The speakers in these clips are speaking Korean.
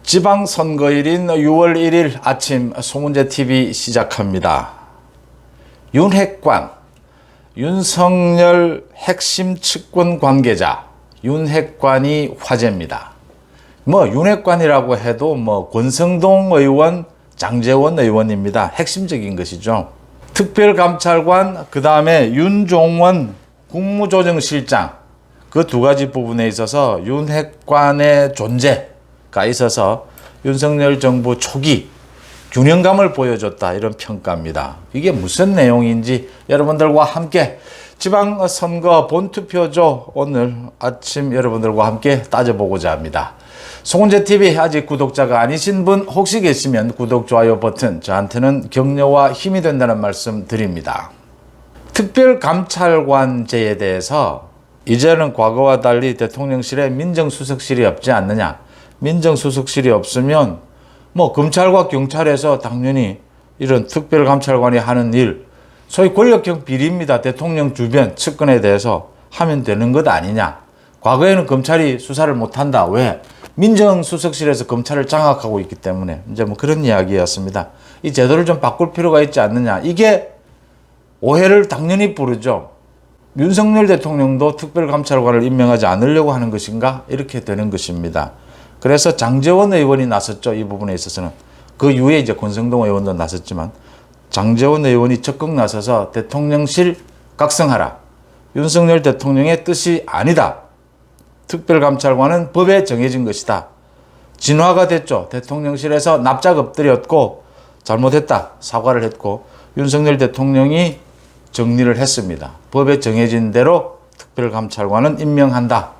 지방선거일인 6월 1일 아침 송은재TV 시작합니다. 윤핵관, 윤석열 핵심 측근 관계자, 윤핵관이 화제입니다. 윤핵관이라고 해도 권성동 의원, 장제원 의원입니다. 핵심적인 것이죠. 특별감찰관, 그 다음에 윤종원 국무조정실장, 그 두 가지 부분에 있어서 윤핵관의 존재가 있어서 윤석열 정부 초기 균형감을 보여줬다, 이런 평가입니다. 이게 무슨 내용인지 여러분들과 함께 지방선거 본투표조 오늘 아침 여러분들과 함께 따져보고자 합니다. 송은재TV 아직 구독자가 아니신 분 혹시 계시면 구독, 좋아요 버튼 저한테는 격려와 힘이 된다는 말씀 드립니다. 특별감찰관제에 대해서 이제는 과거와 달리 대통령실에 민정수석실이 없지 않느냐. 민정수석실이 없으면 검찰과 경찰에서 당연히 이런 특별감찰관이 하는 일, 소위 권력형 비리입니다. 대통령 주변 측근에 대해서 하면 되는 것 아니냐. 과거에는 검찰이 수사를 못한다. 왜? 민정수석실에서 검찰을 장악하고 있기 때문에. 이제 그런 이야기였습니다. 이 제도를 좀 바꿀 필요가 있지 않느냐. 이게 오해를 당연히 부르죠. 윤석열 대통령도 특별감찰관을 임명하지 않으려고 하는 것인가? 이렇게 되는 것입니다. 그래서 장제원 의원이 나섰죠. 이 부분에 있어서는. 그 이후에 이제 권성동 의원도 나섰지만 장제원 의원이 적극 나서서 대통령실 각성하라. 윤석열 대통령의 뜻이 아니다. 특별감찰관은 법에 정해진 것이다. 진화가 됐죠. 대통령실에서 납작 엎드렸고 잘못했다. 사과를 했고 윤석열 대통령이 정리를 했습니다. 법에 정해진 대로 특별감찰관은 임명한다.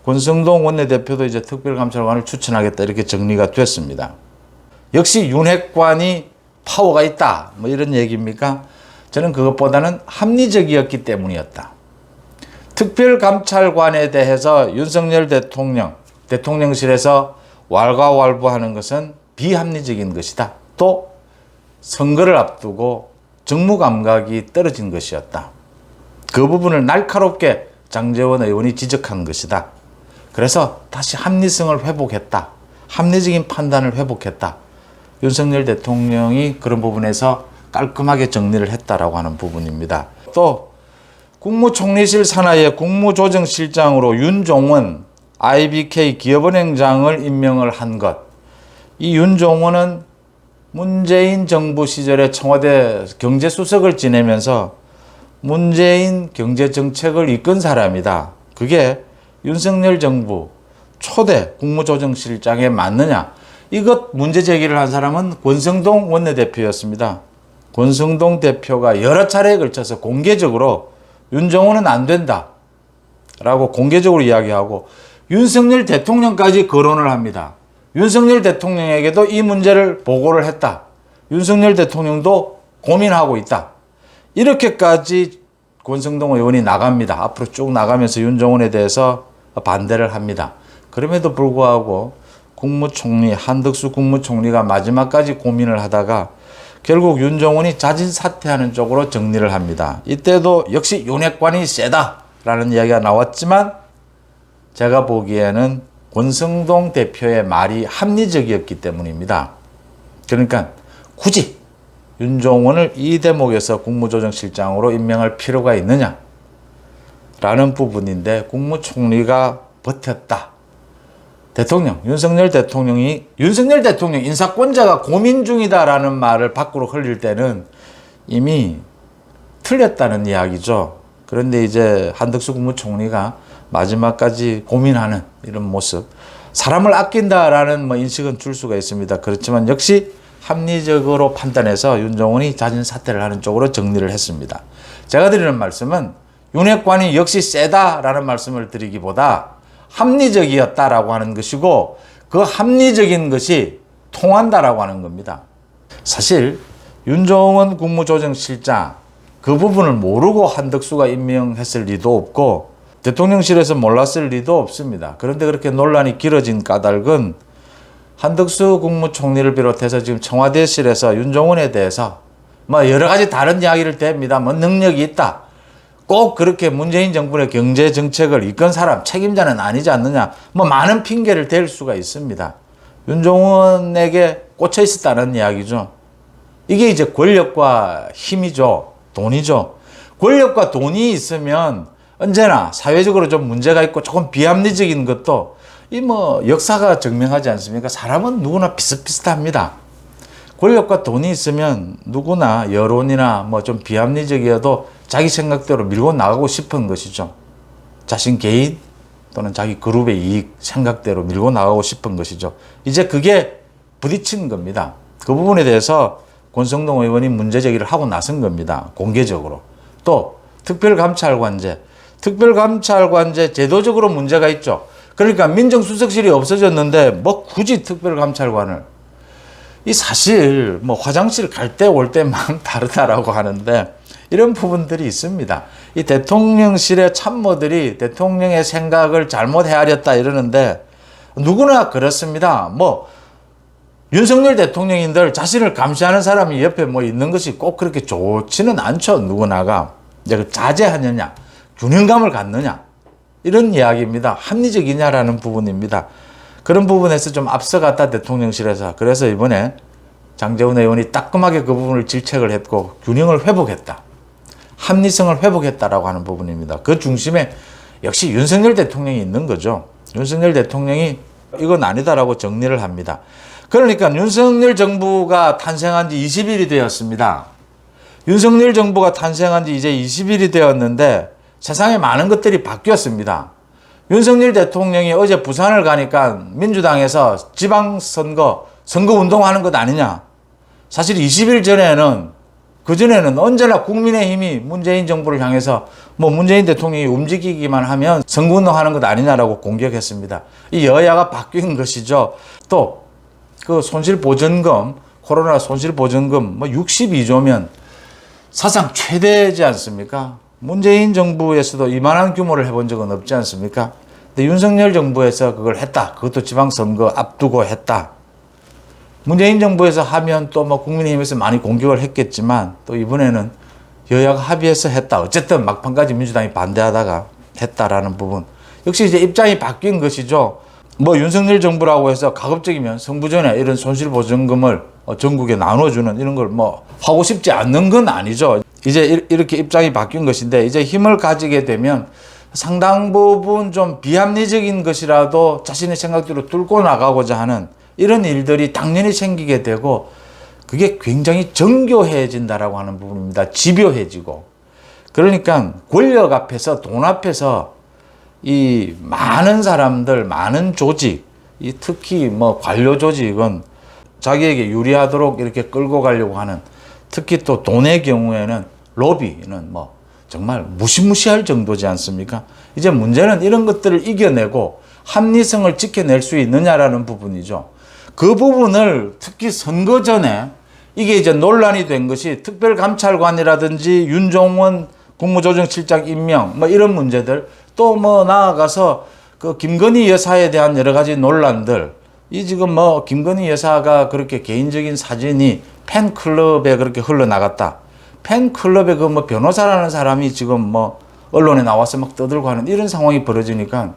권성동 원내대표도 이제 특별감찰관을 추천하겠다, 이렇게 정리가 됐습니다. 역시 윤핵관이 파워가 있다, 이런 얘기입니까? 저는 그것보다는 합리적이었기 때문이었다. 특별감찰관에 대해서 윤석열 대통령실에서 왈가왈부하는 것은 비합리적인 것이다. 또 선거를 앞두고 정무감각이 떨어진 것이었다. 그 부분을 날카롭게 장제원 의원이 지적한 것이다. 그래서 다시 합리성을 회복했다. 합리적인 판단을 회복했다. 윤석열 대통령이 그런 부분에서 깔끔하게 정리를 했다라고 하는 부분입니다. 또 국무총리실 산하의 국무조정실장으로 윤종원 IBK 기업은행장을 임명을 한 것. 이 윤종원은 문재인 정부 시절에 청와대 경제수석을 지내면서 문재인 경제정책을 이끈 사람이다. 그게 윤석열 정부 초대 국무조정실장에 맞느냐. 이것 문제 제기를 한 사람은 권성동 원내대표였습니다. 권성동 대표가 여러 차례에 걸쳐서 공개적으로 윤종원은 안 된다 라고 공개적으로 이야기하고 윤석열 대통령까지 거론을 합니다. 윤석열 대통령에게도 이 문제를 보고를 했다. 윤석열 대통령도 고민하고 있다. 이렇게까지 권성동 의원이 나갑니다. 앞으로 쭉 나가면서 윤종원에 대해서 반대를 합니다. 그럼에도 불구하고 국무총리, 한덕수 국무총리가 마지막까지 고민을 하다가 결국 윤종원이 자진 사퇴하는 쪽으로 정리를 합니다. 이때도 역시 윤핵관이 세다라는 이야기가 나왔지만 제가 보기에는 권성동 대표의 말이 합리적이었기 때문입니다. 그러니까 굳이 윤종원을 이 대목에서 국무조정실장으로 임명할 필요가 있느냐 라는 부분인데 국무총리가 버텼다. 윤석열 대통령 인사권자가 고민 중이다라는 말을 밖으로 흘릴 때는 이미 틀렸다는 이야기죠. 그런데 이제 한덕수 국무총리가 마지막까지 고민하는 이런 모습, 사람을 아낀다라는 인식은 줄 수가 있습니다. 그렇지만 역시 합리적으로 판단해서 윤종원이 자진 사퇴를 하는 쪽으로 정리를 했습니다. 제가 드리는 말씀은 윤핵관이 역시 세다라는 말씀을 드리기보다 합리적이었다라고 하는 것이고 그 합리적인 것이 통한다라고 하는 겁니다. 사실 윤종원 국무조정실장 그 부분을 모르고 한덕수가 임명했을 리도 없고 대통령실에서 몰랐을 리도 없습니다. 그런데 그렇게 논란이 길어진 까닭은 한덕수 국무총리를 비롯해서 지금 청와대실에서 윤종원에 대해서 여러 가지 다른 이야기를 댑니다. 능력이 있다. 꼭 그렇게 문재인 정부의 경제 정책을 이끈 사람 책임자는 아니지 않느냐. 많은 핑계를 댈 수가 있습니다. 윤종원에게 꽂혀 있었다는 이야기죠. 이게 이제 권력과 힘이죠. 돈이죠. 권력과 돈이 있으면 언제나 사회적으로 좀 문제가 있고 조금 비합리적인 것도 이 뭐 역사가 증명하지 않습니까? 사람은 누구나 비슷비슷합니다. 권력과 돈이 있으면 누구나 여론이나 뭐 좀 비합리적이어도 자기 생각대로 밀고 나가고 싶은 것이죠. 자신 개인 또는 자기 그룹의 이익 생각대로 밀고 나가고 싶은 것이죠. 이제 그게 부딪힌 겁니다. 그 부분에 대해서 권성동 의원이 문제 제기를 하고 나선 겁니다. 공개적으로. 또 특별감찰관제 제도적으로 문제가 있죠. 그러니까 민정수석실이 없어졌는데 뭐 굳이 특별감찰관을, 이 사실 뭐 화장실 갈 때 올 때 마음 다르다라고 하는데 이런 부분들이 있습니다. 이 대통령실의 참모들이 대통령의 생각을 잘못 헤아렸다 이러는데 누구나 그렇습니다. 뭐 윤석열 대통령인들 자신을 감시하는 사람이 옆에 뭐 있는 것이 꼭 그렇게 좋지는 않죠. 누구나가. 이제 자제하느냐, 균형감을 갖느냐, 이런 이야기입니다. 합리적이냐라는 부분입니다. 그런 부분에서 좀 앞서갔다 대통령실에서. 그래서 이번에 장제원 의원이 따끔하게 그 부분을 질책을 했고 균형을 회복했다, 합리성을 회복했다라고 하는 부분입니다. 그 중심에 역시 윤석열 대통령이 있는 거죠. 윤석열 대통령이 이건 아니다라고 정리를 합니다. 그러니까 윤석열 정부가 탄생한 지 20일이 되었습니다. 윤석열 정부가 탄생한 지 이제 20일이 되었는데 세상에 많은 것들이 바뀌었습니다. 윤석열 대통령이 어제 부산을 가니까 민주당에서 지방선거, 선거운동하는 것 아니냐. 사실 20일 전에는, 그전에는 언제나 국민의힘이 문재인 정부를 향해서 뭐 문재인 대통령이 움직이기만 하면 선거운동하는 것 아니냐라고 공격했습니다. 이 여야가 바뀐 것이죠. 또 그 손실보전금, 코로나 손실보전금 뭐 62조면 사상 최대지 않습니까? 문재인 정부에서도 이만한 규모를 해본 적은 없지 않습니까? 근데 윤석열 정부에서 그걸 했다. 그것도 지방선거 앞두고 했다. 문재인 정부에서 하면 또 뭐 국민의힘에서 많이 공격을 했겠지만 또 이번에는 여야가 합의해서 했다. 어쨌든 막판까지 민주당이 반대하다가 했다라는 부분. 역시 이제 입장이 바뀐 것이죠. 뭐 윤석열 정부라고 해서 가급적이면 성부전에 이런 손실보전금을 전국에 나눠주는 이런 걸 뭐 하고 싶지 않는 건 아니죠. 이제 이렇게 입장이 바뀐 것인데 이제 힘을 가지게 되면 상당 부분 좀 비합리적인 것이라도 자신의 생각대로 뚫고 나가고자 하는 이런 일들이 당연히 생기게 되고 그게 굉장히 정교해진다라고 하는 부분입니다. 집요해지고. 그러니까 권력 앞에서, 돈 앞에서 이 많은 사람들, 많은 조직, 이 특히 뭐 관료 조직은 자기에게 유리하도록 이렇게 끌고 가려고 하는, 특히 또 돈의 경우에는 로비는 뭐 정말 무시무시할 정도지 않습니까? 이제 문제는 이런 것들을 이겨내고 합리성을 지켜낼 수 있느냐라는 부분이죠. 그 부분을 특히 선거 전에 이게 이제 논란이 된 것이 특별감찰관이라든지 윤종원 국무조정실장 임명 뭐 이런 문제들, 또 뭐 나아가서 그 김건희 여사에 대한 여러 가지 논란들, 이 지금 뭐 김건희 여사가 그렇게 개인적인 사진이 팬클럽에 그렇게 흘러나갔다. 팬클럽에 그 뭐 변호사라는 사람이 지금 뭐 언론에 나와서 막 떠들고 하는 이런 상황이 벌어지니까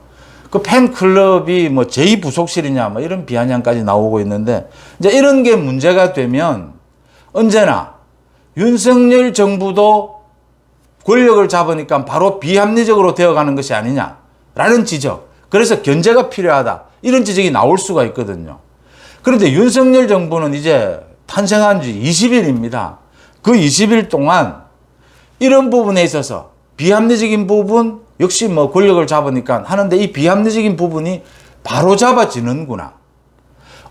그 팬클럽이 뭐 제2부속실이냐 뭐 이런 비아냥까지 나오고 있는데 이제 이런 게 문제가 되면 언제나 윤석열 정부도 권력을 잡으니까 바로 비합리적으로 되어가는 것이 아니냐라는 지적, 그래서 견제가 필요하다, 이런 지적이 나올 수가 있거든요. 그런데 윤석열 정부는 이제 탄생한 지 20일입니다. 그 20일 동안 이런 부분에 있어서 비합리적인 부분 역시 뭐 권력을 잡으니까 하는데 이 비합리적인 부분이 바로 잡아지는구나.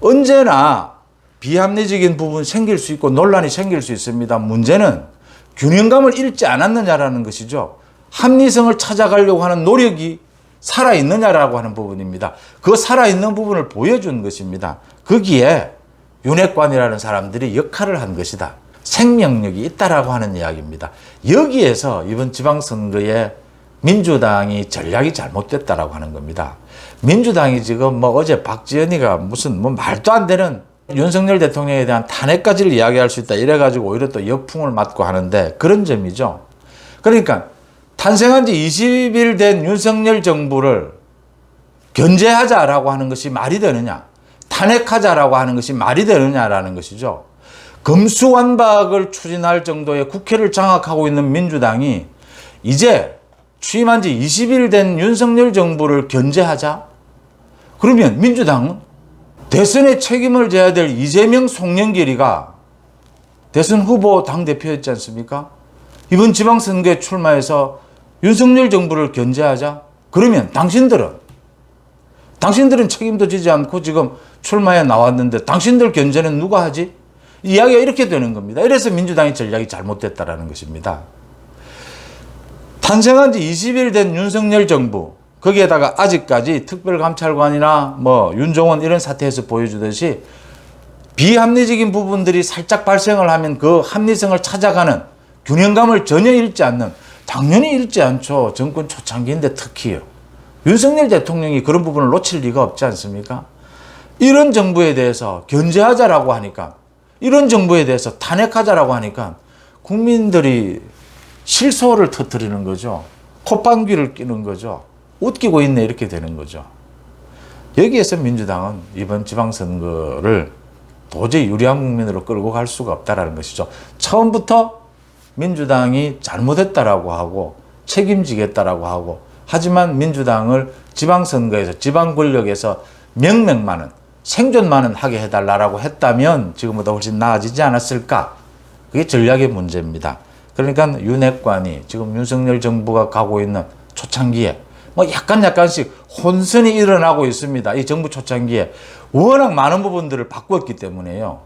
언제나 비합리적인 부분 생길 수 있고 논란이 생길 수 있습니다. 문제는 균형감을 잃지 않았느냐라는 것이죠. 합리성을 찾아가려고 하는 노력이 살아있느냐라고 하는 부분입니다. 그 살아있는 부분을 보여준 것입니다. 거기에 윤핵관이라는 사람들이 역할을 한 것이다. 생명력이 있다라고 하는 이야기입니다. 여기에서 이번 지방선거에 민주당이 전략이 잘못됐다라고 하는 겁니다. 민주당이 지금 뭐 어제 박지원이가 무슨 뭐 말도 안 되는 윤석열 대통령에 대한 탄핵까지를 이야기할 수 있다 이래가지고 오히려 또 역풍을 맞고 하는데 그런 점이죠. 그러니까 탄생한 지 20일 된 윤석열 정부를 견제하자라고 하는 것이 말이 되느냐. 탄핵하자라고 하는 것이 말이 되느냐라는 것이죠. 검수완박을 추진할 정도의 국회를 장악하고 있는 민주당이 이제 취임한 지 20일 된 윤석열 정부를 견제하자? 그러면 민주당은 대선에 책임을 져야 될 이재명, 송영길이가 대선 후보 당대표였지 않습니까? 이번 지방선거에 출마해서 윤석열 정부를 견제하자? 그러면 당신들은 책임도 지지 않고 지금 출마에 나왔는데 당신들 견제는 누가 하지? 이야기가 이렇게 되는 겁니다. 이래서 민주당의 전략이 잘못됐다라는 것입니다. 탄생한 지 20일 된 윤석열 정부, 거기에다가 아직까지 특별감찰관이나 윤종원 이런 사태에서 보여주듯이 비합리적인 부분들이 살짝 발생을 하면 그 합리성을 찾아가는 균형감을 전혀 잃지 않는, 당연히 잃지 않죠. 정권 초창기인데 특히요. 윤석열 대통령이 그런 부분을 놓칠 리가 없지 않습니까? 이런 정부에 대해서 견제하자라고 하니까, 이런 정부에 대해서 탄핵하자라고 하니까 국민들이 실소를 터뜨리는 거죠. 콧방귀를 끼는 거죠. 웃기고 있네 이렇게 되는 거죠. 여기에서 민주당은 이번 지방선거를 도저히 유리한 국면으로 끌고 갈 수가 없다는 것이죠. 처음부터 민주당이 잘못했다라고 하고 책임지겠다라고 하고, 하지만 민주당을 지방선거에서, 지방 권력에서 명맥만은, 생존만은 하게 해달라고 했다면 지금보다 훨씬 나아지지 않았을까? 그게 전략의 문제입니다. 그러니까 윤핵관이 지금 윤석열 정부가 가고 있는 초창기에 약간씩 혼선이 일어나고 있습니다. 이 정부 초창기에 워낙 많은 부분들을 바꿨기 때문에요.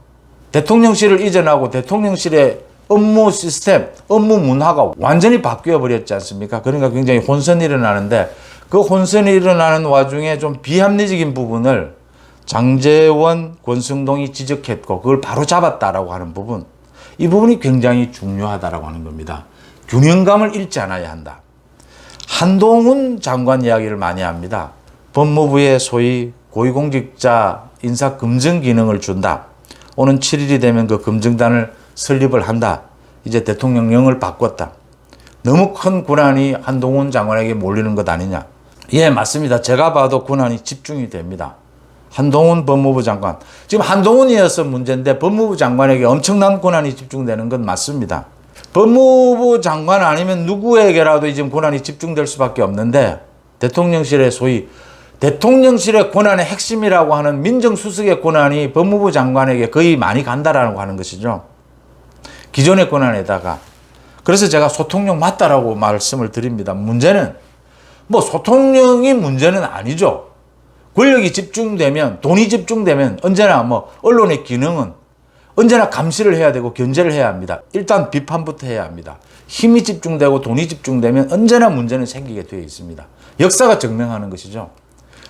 대통령실을 이전하고 대통령실의 업무 시스템, 업무 문화가 완전히 바뀌어 버렸지 않습니까? 그러니까 굉장히 혼선이 일어나는데, 그 혼선이 일어나는 와중에 좀 비합리적인 부분을 장제원, 권성동이 지적했고 그걸 바로 잡았다라고 하는 부분, 이 부분이 굉장히 중요하다라고 하는 겁니다. 균형감을 잃지 않아야 한다. 한동훈 장관 이야기를 많이 합니다. 법무부에 소위 고위공직자 인사 검증 기능을 준다. 오는 7일이 되면 그 검증단을 설립을 한다. 이제 대통령령을 바꿨다. 너무 큰 권한이 한동훈 장관에게 몰리는 것 아니냐. 예, 맞습니다. 제가 봐도 권한이 집중이 됩니다. 한동훈 법무부 장관. 지금 한동훈이어서 문제인데 법무부 장관에게 엄청난 권한이 집중되는 건 맞습니다. 법무부 장관 아니면 누구에게라도 지금 권한이 집중될 수밖에 없는데, 대통령실의 소위 대통령실의 권한의 핵심이라고 하는 민정수석의 권한이 법무부 장관에게 거의 많이 간다라고 하는 것이죠. 기존의 권한에다가. 그래서 제가 소통령 맞다라고 말씀을 드립니다. 문제는 소통령이 문제는 아니죠. 권력이 집중되면, 돈이 집중되면 언제나 언론의 기능은 언제나 감시를 해야 되고 견제를 해야 합니다. 일단 비판부터 해야 합니다. 힘이 집중되고 돈이 집중되면 언제나 문제는 생기게 되어 있습니다. 역사가 증명하는 것이죠.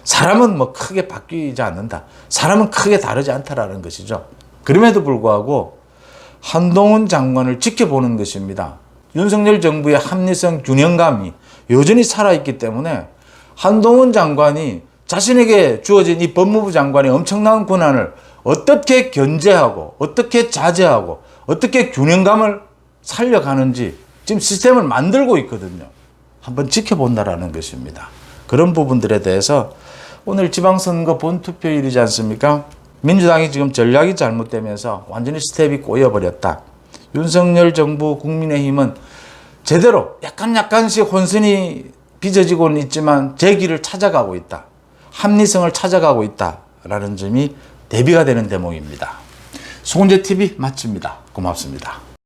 사람은 크게 바뀌지 않는다. 사람은 크게 다르지 않다라는 것이죠. 그럼에도 불구하고 한동훈 장관을 지켜보는 것입니다. 윤석열 정부의 합리성, 균형감이 여전히 살아있기 때문에 한동훈 장관이 자신에게 주어진 이 법무부 장관의 엄청난 권한을 어떻게 견제하고 어떻게 자제하고 어떻게 균형감을 살려가는지 지금 시스템을 만들고 있거든요. 한번 지켜본다라는 것입니다. 그런 부분들에 대해서 오늘 지방선거 본투표일이지 않습니까? 민주당이 지금 전략이 잘못되면서 완전히 스텝이 꼬여버렸다. 윤석열 정부, 국민의힘은 제대로 약간씩 혼선이 빚어지고는 있지만 제 길을 찾아가고 있다. 합리성을 찾아가고 있다라는 점이 대비가 되는 대목입니다. 송은재TV 마칩니다. 고맙습니다.